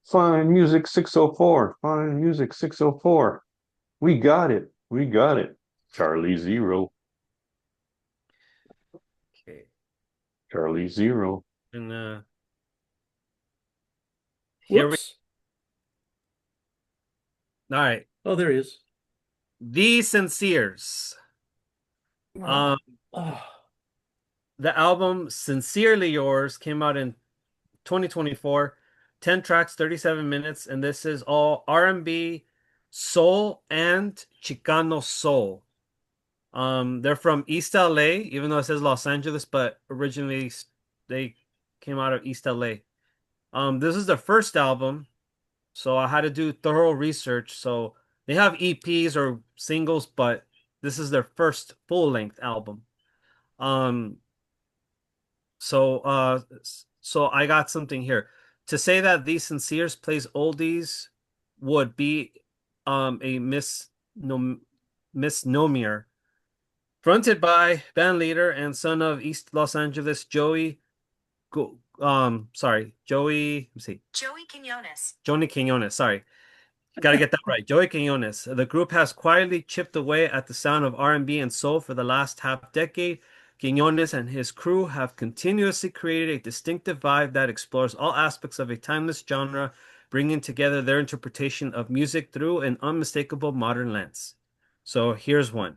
Fine Music 604. Fine Music 604. We got it. We got it. Charlie Zero. Okay. Charlie Zero. And here we Whoops. all right. Oh, there he is. The Sinceres. Oh, Um, oh. the album Sincerely Yours came out in 2024. 10 tracks, 37 minutes, and this is all R&B, soul, and Chicano soul. They're from East LA, even though it says Los Angeles, but originally they came out of East LA. This is their first album, so I had to do thorough research. So they have EPs or singles, but this is their first full-length album. Um, so I got something here. To say that these Sinceres plays oldies would be a misnomer. Fronted by band leader and son of East Los Angeles Joey, let me see. Joey Quinones. Johnny Quinones, sorry. Got to get that right. Joey Quinones. The group has quietly chipped away at the sound of R&B and soul for the last half decade. Quinones and his crew have continuously created a distinctive vibe that explores all aspects of a timeless genre, bringing together their interpretation of music through an unmistakable modern lens. So here's one.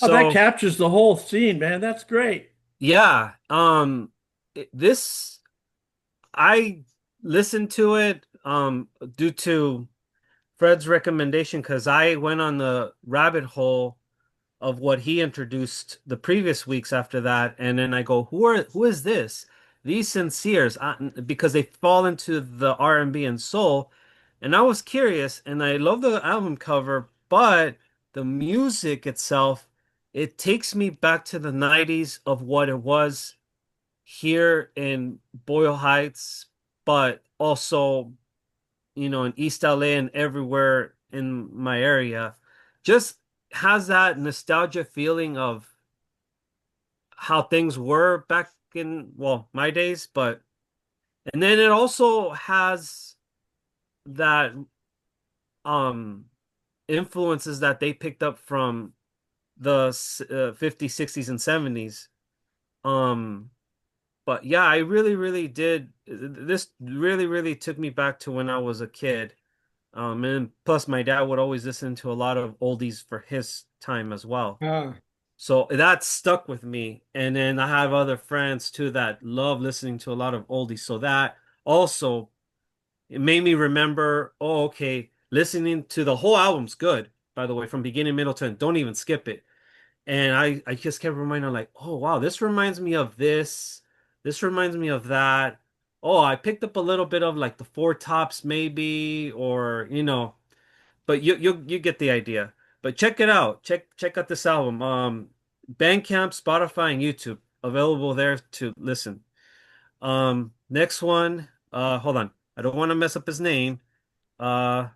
Oh, that So captures the whole scene, man. That's great. yeah, this I listened to it due to Fred's recommendation because I went on the rabbit hole of what he introduced the previous weeks after that, and then I go, who is this? These Sinceres, because they fall into the R&B and soul, and I was curious, and I love the album cover, but the music itself, it takes me back to the 90s of what it was here in Boyle Heights, but also, in East LA and everywhere in my area. Just has that nostalgia feeling of how things were back in, well, my days, but and then it also has that um influences that they picked up from the 50s, 60s, and 70s. Um, but yeah, I really, really did. This really, really took me back to when I was a kid. And plus, my dad would always listen to a lot of oldies for his time as well. Ah, So that stuck with me. And then I have other friends too that love listening to a lot of oldies. So that also it made me remember, oh, okay, listening to the whole album's good, by the way, from beginning, middle to end. Don't even skip it. And I just kept reminding like, oh wow, this reminds me of this. This reminds me of that. Oh, I picked up a little bit of like the Four Tops maybe, or but you get the idea. But check it out. Check out this album. Bandcamp, Spotify, and YouTube available there to listen. Next one. Hold on. I don't want to mess up his name. Uh,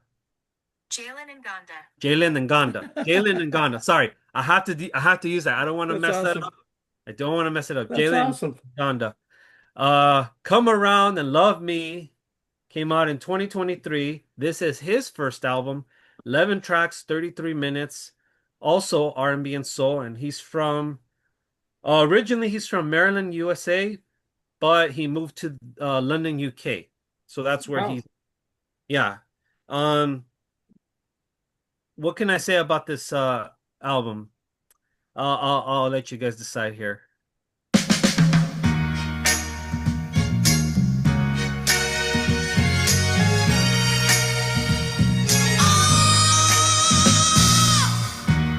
JALEN and NGONDA. Jalen and Gonda. Jalen and Gonda. Sorry, I have to use that. I don't want to That's mess that awesome. up. I don't want to mess it up. That's Jalen awesome. and Gonda. Come Around and Love Me came out in 2023. This is his first album. 11 tracks, 33 minutes. Also R&B and soul, and he's from originally he's from Maryland, USA, but he moved to London, UK. So that's where wow. he's yeah. Um, what can I say about this album? I'll let you guys decide here.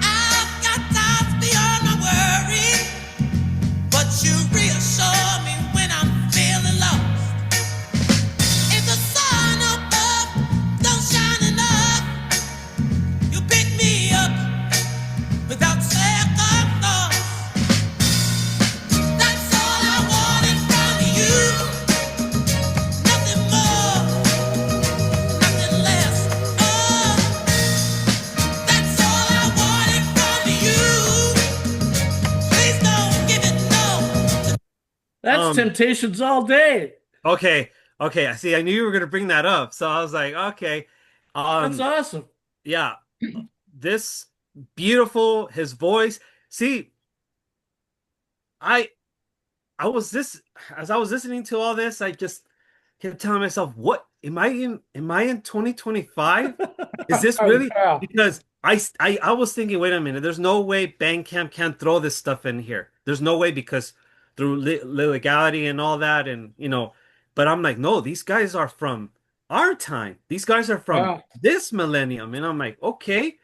I've got thoughts beyond my worry, but you reassure me when I'm feeling lost. If the sun above don't shine enough, you pick me up without second thought. That's all I wanted from you. Nothing more, nothing less. Oh, that's all I wanted from you. Please don't give it no. That's Temptations all day. Okay, okay. I see. I knew you were gonna bring that up, so I was like, okay. That's awesome. Yeah, this beautiful. His voice. See, I I was this as I was listening to all this, I just kept telling myself, "What am I in? Am I in 2025? Is this really?" Yeah. Because I was thinking, wait a minute, there's no way Bandcamp can throw this stuff in here. There's no way because through legality and all that, and But I'm like, no, these guys are from our time. These guys are from Wow. this millennium, and I'm like, okay,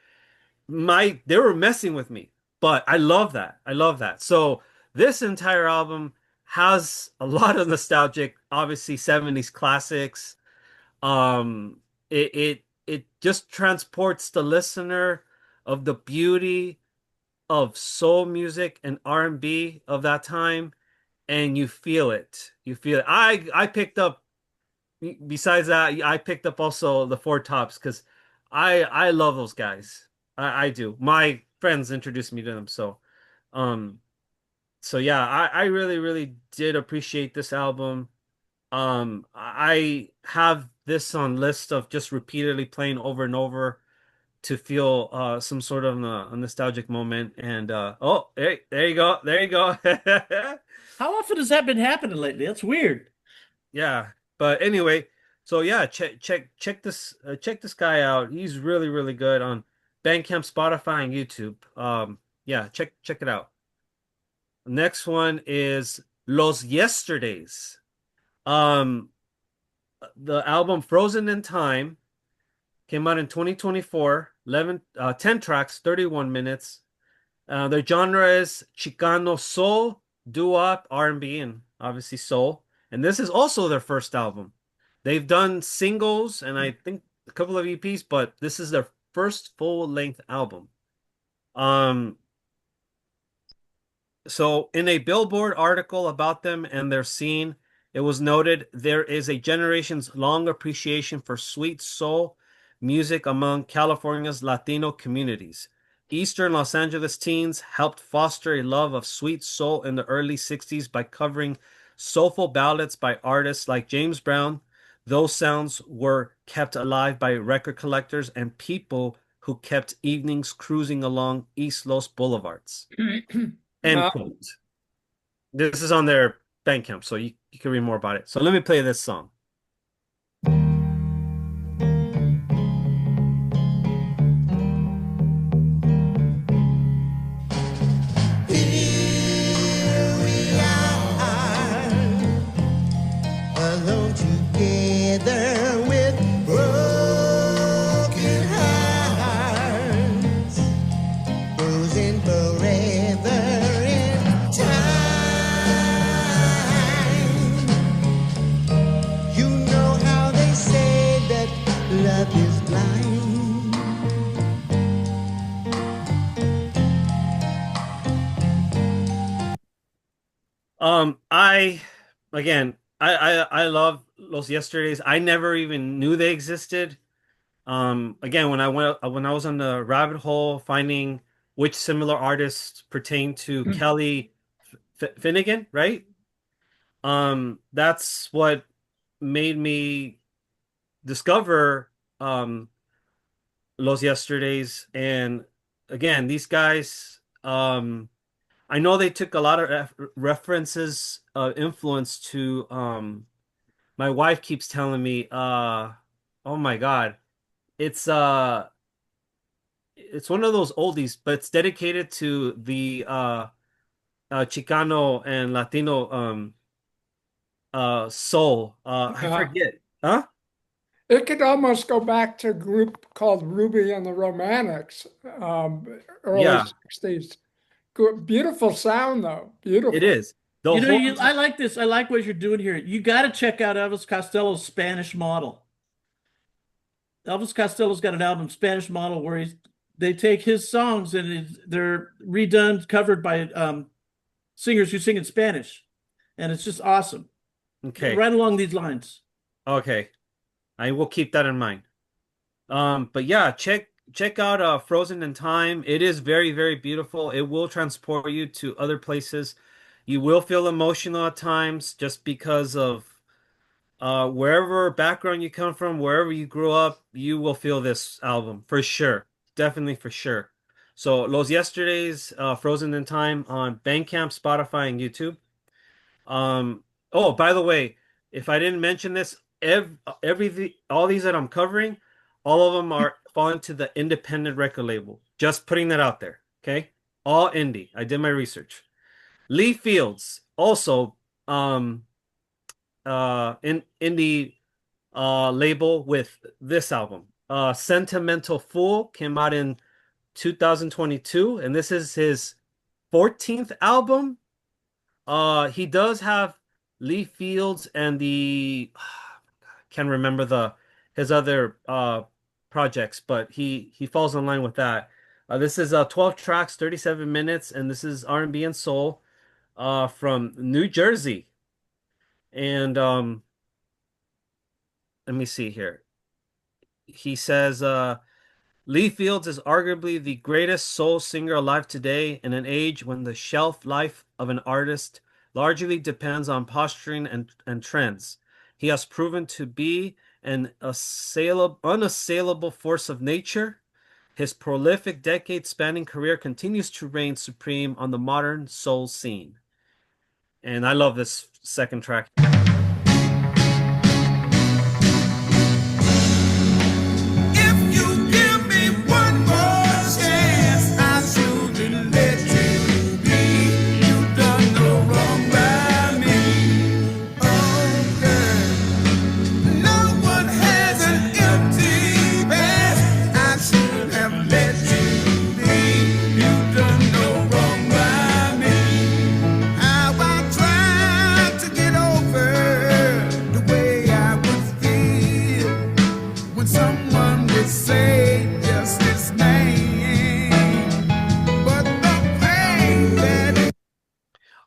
they were messing with me, but I love that. I love that. So this entire album has a lot of nostalgic, obviously 70s classics. It just transports the listener of the beauty of soul music and R&B of that time, and you feel it. You feel it. I picked up besides that, I picked up also the Four Tops because I love those guys. I do. My friends introduced me to them, um so yeah, I really really did appreciate this album. I have this on list of just repeatedly playing over and over to feel some sort of a nostalgic moment. And oh, there you go, there you go. How often has that been happening lately? That's weird. Yeah, but anyway, so yeah, check this guy out. He's really really good on Bandcamp, Spotify, and YouTube. Yeah, check it out. Next one is Los Yesterdays. Um, the album Frozen in Time came out in 2024. 10 tracks, 31 minutes. Their genre is Chicano soul, doo-wop, R&B, and obviously soul. And this is also their first album. They've done singles and I think a couple of EPs, but this is their first full-length album. Um, so in a Billboard article about them and their scene, it was noted there is a generation's long appreciation for sweet soul music among California's Latino communities. Eastern Los Angeles teens helped foster a love of sweet soul in the early 60s by covering soulful ballads by artists like James Brown. Those sounds were kept alive by record collectors and people who kept evenings cruising along East Los boulevards. End quote. This is on their Bandcamp, so you can read more about it. So let me play this song. Alone together with broken hearts, frozen forever in time. You know how they say that love is blind. I love Los Yesterdays. I never even knew they existed. Again, when I was on the rabbit hole finding which similar artists pertain to Kelly Finnegan, right? That's what made me discover Los Yesterdays. And again, these guys, I know they took a lot of references, influence to, my wife keeps telling me, oh my God, it's, it's one of those oldies, but it's dedicated to the Chicano and Latino soul. I Yeah. forget. Huh? It could almost go back to a group called Ruby and the Romantics, early Yeah, 60s. Good, beautiful sound though. it Beautiful. is. The horns. I like this. I like what you're doing here. You got to check out Elvis Costello's Spanish Model. Elvis Costello's got an album, Spanish Model, where they take his songs and they're redone, covered by singers who sing in Spanish, and it's just awesome. Okay. Right along these lines. Okay. I will keep that in mind. But yeah, check out Frozen in Time. It is very, very beautiful. It will transport you to other places. You will feel emotional at times just because of wherever background you come from, wherever you grew up, you will feel this album for sure. Definitely for sure. So Los Yesterdays, Frozen in Time on Bandcamp, Spotify, and YouTube. Oh, by the way, if I didn't mention this, all these that I'm covering, all of them are fall into the independent record label. Just putting that out there. Okay. All indie. I did my research. Lee Fields, also in indie label with this album. Sentimental Fool came out in 2022, and this is his 14th album. He does have Lee Fields and the can't remember his other projects, but he falls in line with that. This is 12 tracks, 37 minutes, and this is R&B and soul from New Jersey. And let me see here. He says Lee Fields is arguably the greatest soul singer alive today in an age when the shelf life of an artist largely depends on posturing and trends. He has proven to be an unassailable force of nature. His prolific decade-spanning career continues to reign supreme on the modern soul scene. And I love this second track. If you give me one more chance, I shouldn't let you be. You done no wrong by me. Oh, girl. No one has an empty past. I should have let you be. You done no wrong by me. How I tried to get over the way I would feel when someone would say just his name, but the pain that it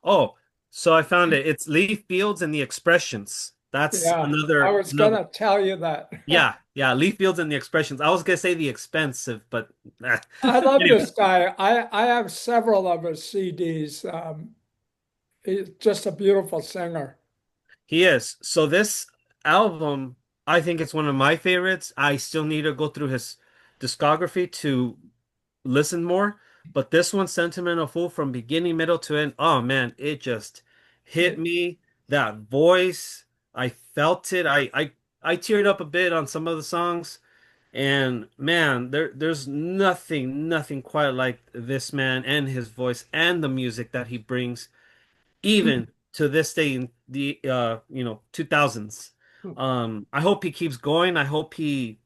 Oh, so I found it. It's Lee Fields and the Expressions. That's Yeah. another. I was gonna tell you that. Yeah, yeah. Lee Fields and the Expressions. I was gonna say the Expensive, but I love Anyway, this guy. I have several of his CDs. He's just a beautiful singer. he is. So this album, I think it's one of my favorites. I still need to go through his discography to listen more, but this one, Sentimental Fool, from beginning, middle to end. Oh man, it just hit me. That voice, I felt it. I teared up a bit on some of the songs. And man, there's nothing quite like this man and his voice and the music that he brings, even to this day in the 2000s. I hope he keeps going. I hope he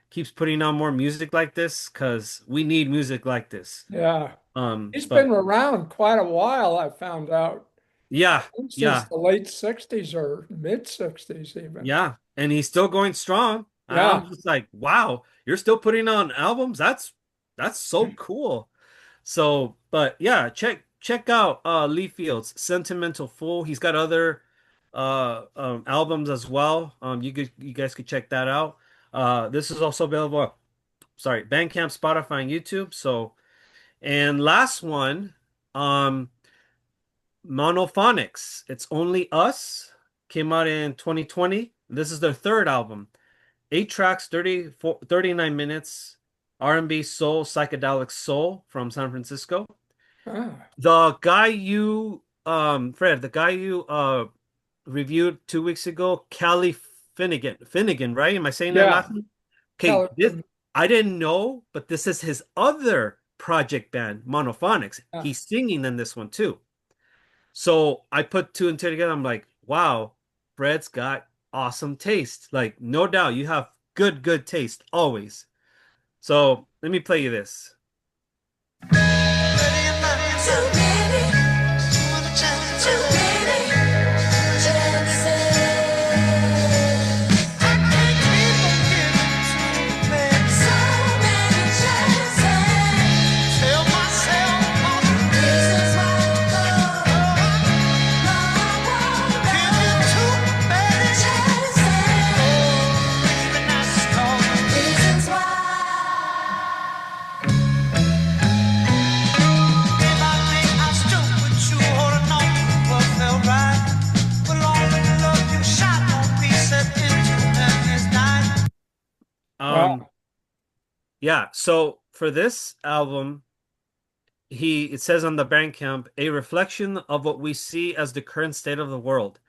keeps putting out more music like this because we need music like this. Yeah. He's But been around quite a while, I found out. yeah, Since yeah, the late 60s or mid 60s even. yeah, and he's still going strong. Yeah. I'm just like, wow, you're still putting on albums? That's so cool. So, but yeah, check out Lee Fields, Sentimental Fool. He's got other albums as well. You guys could check that out. This is also available, sorry, Bandcamp, Spotify, and YouTube. So, and last one, Monophonics. It's Only Us came out in 2020. This is their third album. 8 tracks, 39 minutes, R&B soul, psychedelic soul from San Francisco. Ah, The guy Fred, the guy you reviewed 2 weeks ago, Callie Finnegan, right? Am I saying that yeah. last name? Okay, Kelly- I didn't know, but this is his other project band, Monophonics. Yeah. He's singing in this one too. So I put two and two together. I'm like, wow, Fred's got awesome taste. Like, no doubt, you have good taste always. So let me play you this. Wow. Yeah, so for this album, it says on the Bandcamp, a reflection of what we see as the current state of the world.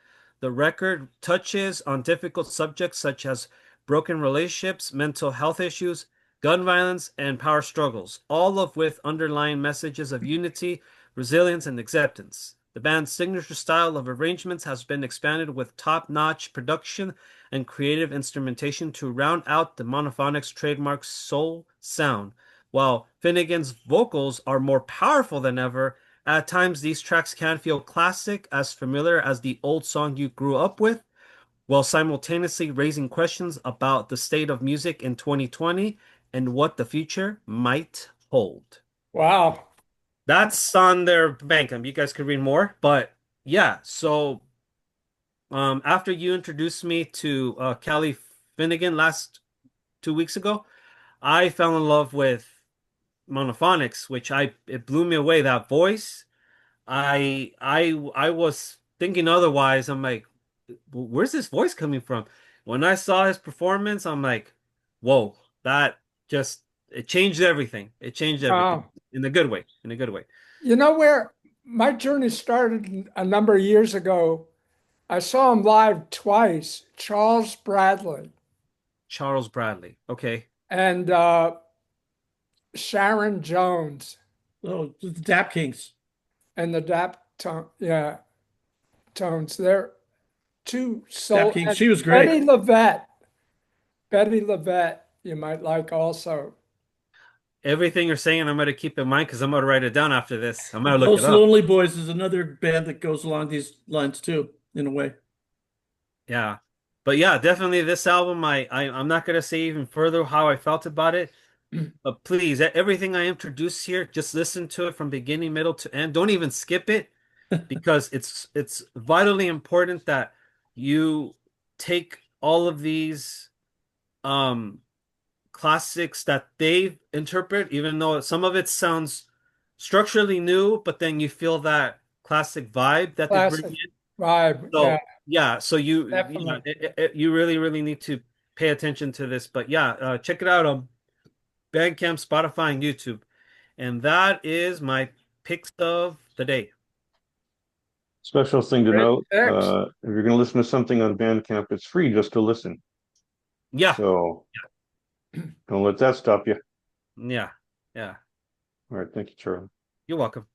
The record touches on difficult subjects such as broken relationships, mental health issues, gun violence, and power struggles, all of with underlying messages of unity, resilience, and acceptance. The band's signature style of arrangements has been expanded with top-notch production and creative instrumentation to round out the Monophonics' trademark soul sound. While Finnegan's vocals are more powerful than ever, at times these tracks can feel classic, as familiar as the old song you grew up with, while simultaneously raising questions about the state of music in 2020 and what the future might hold. Wow. That's on their Bandcamp. You guys could read more, but yeah. So, after you introduced me to Callie Finnegan last 2 weeks ago, I fell in love with Monophonics, which it blew me away. That voice, I was thinking otherwise. I'm like, where's this voice coming from? When I saw his performance, I'm like, whoa, that just it changed everything. It changed everything Wow. in a good way. In a good way. You know where my journey started a number of years ago? I saw him live twice, Charles Bradley Charles Bradley. Okay. and Sharon Jones Oh, the Dap Kings. and the Tones. They're two Dap Kings. She was great. Betty Levette, you might like also. Everything you're saying, I'm gonna keep in mind because I'm gonna write it down after this. I'm gonna look Those it up. Lonely Boys is another band that goes along these lines too, in a way. Yeah. But yeah, definitely this album, I'm not gonna say even further how I felt about it. But please, everything I introduce here, just listen to it from beginning, middle to end. Don't even skip it because it's vitally important that you take all of these classics that they interpret, even though some of it sounds structurally new, but then you feel that classic vibe that they bring Classic in. vibe. So Yeah, yeah, so definitely. you really need to pay attention to this. But yeah, check it out on Bandcamp, Spotify, and YouTube. And that is my picks of the day. Special thing to Great note, picks. if you're going to listen to something on Bandcamp, it's free just to listen. Yeah, So don't let that stop you. yeah. All right. Thank you, Charlie. You're welcome.